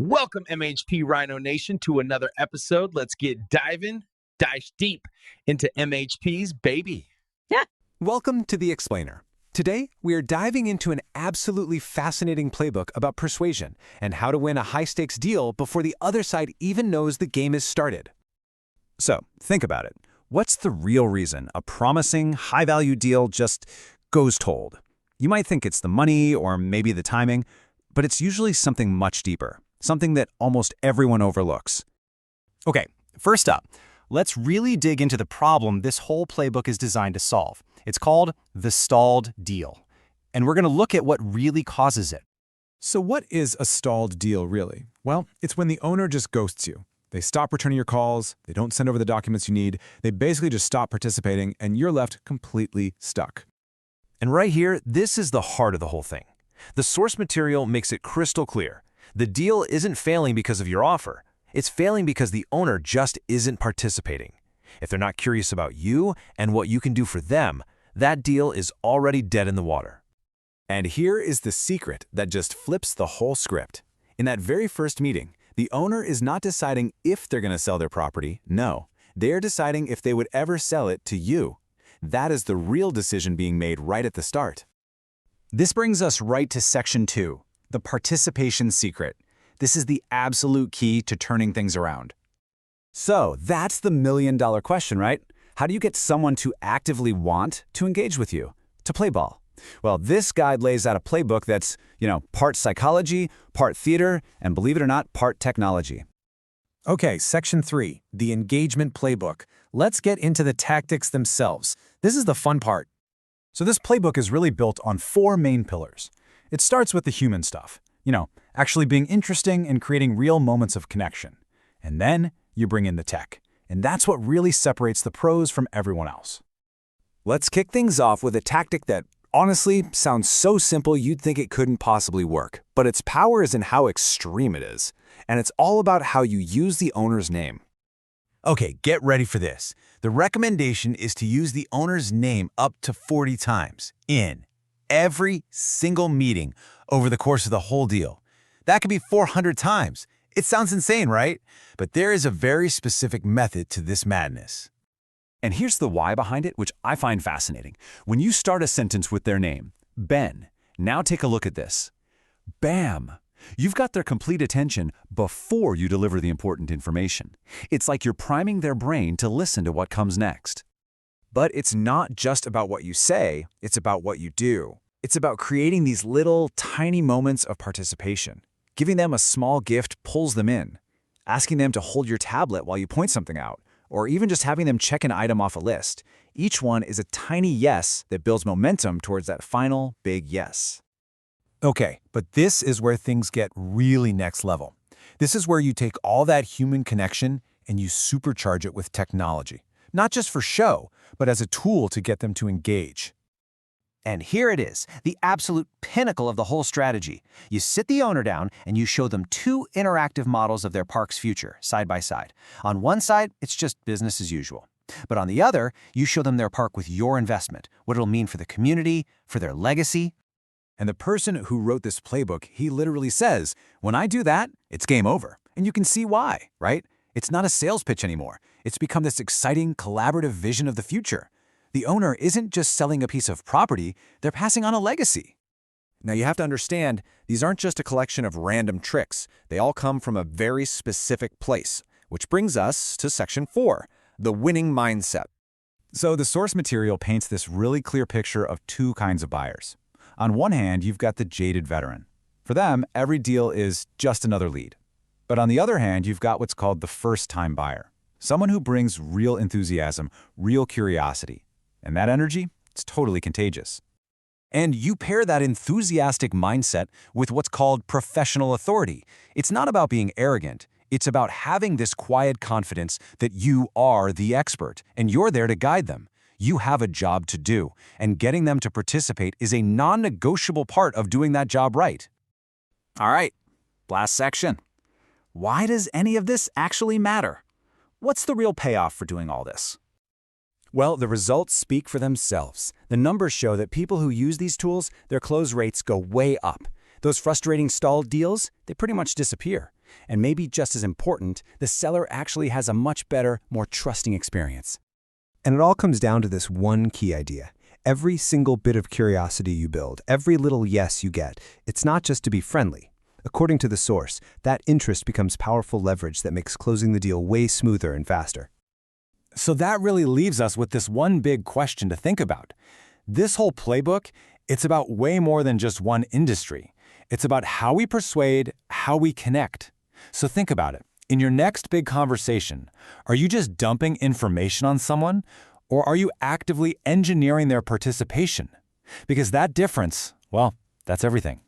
Welcome, MHP Rhino Nation, to another episode. Let's get dive deep into MHP's baby. Yeah. Welcome to The Explainer. Today, we are diving into an absolutely fascinating playbook about persuasion and how to win a high-stakes deal before the other side even knows the game is started. So, think about it. What's the real reason a promising, high-value deal just goes cold? You might think it's the money or maybe the timing, but it's usually something much deeper, something that almost everyone overlooks. Okay, first up, let's really dig into the problem this whole playbook is designed to solve. It's called the stalled deal, and we're going to look at what really causes it. So what is a stalled deal really? Well, it's when the owner just ghosts you. They stop returning your calls, they don't send over the documents you need, they basically just stop participating, and you're left completely stuck. And right here, this is the heart of the whole thing. The source material makes it crystal clear. The deal isn't failing because of your offer. It's failing because the owner just isn't participating. If they're not curious about you and what you can do for them, that deal is already dead in the water. And here is the secret that just flips the whole script. In that very first meeting, the owner is not deciding if they're going to sell their property. No, they're deciding if they would ever sell it to you. That is the real decision being made right at the start. This brings us right to Section 2, the participation secret. This is the absolute key to turning things around. So that's the million-dollar question, right? How do you get someone to actively want to engage with you, to play ball? Well, this guide lays out a playbook that's, part psychology, part theater, and believe it or not, part technology. Okay, Section 3, the engagement playbook. Let's get into the tactics themselves. This is the fun part. So this playbook is really built on 4 main pillars. It starts with the human stuff, actually being interesting and creating real moments of connection. And then you bring in the tech. And that's what really separates the pros from everyone else. Let's kick things off with a tactic that honestly sounds so simple you'd think it couldn't possibly work. But its power is in how extreme it is. And it's all about how you use the owner's name. Okay, get ready for this. The recommendation is to use the owner's name up to 40 times in every single meeting over the course of the whole deal. That could be 400 times. It sounds insane, right? But there is a very specific method to this madness. And here's the why behind it, which I find fascinating. When you start a sentence with their name, Ben, now take a look at this. Bam! You've got their complete attention before you deliver the important information. It's like you're priming their brain to listen to what comes next. But it's not just about what you say, it's about what you do. It's about creating these little, tiny moments of participation. Giving them a small gift pulls them in. Asking them to hold your tablet while you point something out, or even just having them check an item off a list. Each one is a tiny yes that builds momentum towards that final big yes. Okay, but this is where things get really next level. This is where you take all that human connection and you supercharge it with technology. Not just for show, but as a tool to get them to engage. And here it is, the absolute pinnacle of the whole strategy. You sit the owner down and you show them 2 interactive models of their park's future, side by side. On one side, it's just business as usual. But on the other, you show them their park with your investment, what it'll mean for the community, for their legacy. And the person who wrote this playbook, he literally says, when I do that, it's game over. And you can see why, right? It's not a sales pitch anymore. It's become this exciting, collaborative vision of the future. The owner isn't just selling a piece of property, they're passing on a legacy. Now you have to understand, these aren't just a collection of random tricks. They all come from a very specific place, which brings us to Section 4, the winning mindset. So the source material paints this really clear picture of 2 kinds of buyers. On one hand, you've got the jaded veteran. For them, every deal is just another lead. But on the other hand, you've got what's called the first-time buyer. Someone who brings real enthusiasm, real curiosity. And that energy, it's totally contagious. And you pair that enthusiastic mindset with what's called professional authority. It's not about being arrogant. It's about having this quiet confidence that you are the expert, and you're there to guide them. You have a job to do, and getting them to participate is a non-negotiable part of doing that job right. All right, last section. Why does any of this actually matter? What's the real payoff for doing all this? Well, the results speak for themselves. The numbers show that people who use these tools, their close rates go way up. Those frustrating stalled deals, they pretty much disappear. And maybe just as important, the seller actually has a much better, more trusting experience. And it all comes down to this one key idea. Every single bit of curiosity you build, every little yes you get, it's not just to be friendly. According to the source, that interest becomes powerful leverage that makes closing the deal way smoother and faster. So that really leaves us with this one big question to think about. This whole playbook, it's about way more than just one industry. It's about how we persuade, how we connect. So think about it. In your next big conversation, are you just dumping information on someone, or are you actively engineering their participation? Because that difference, well, that's everything.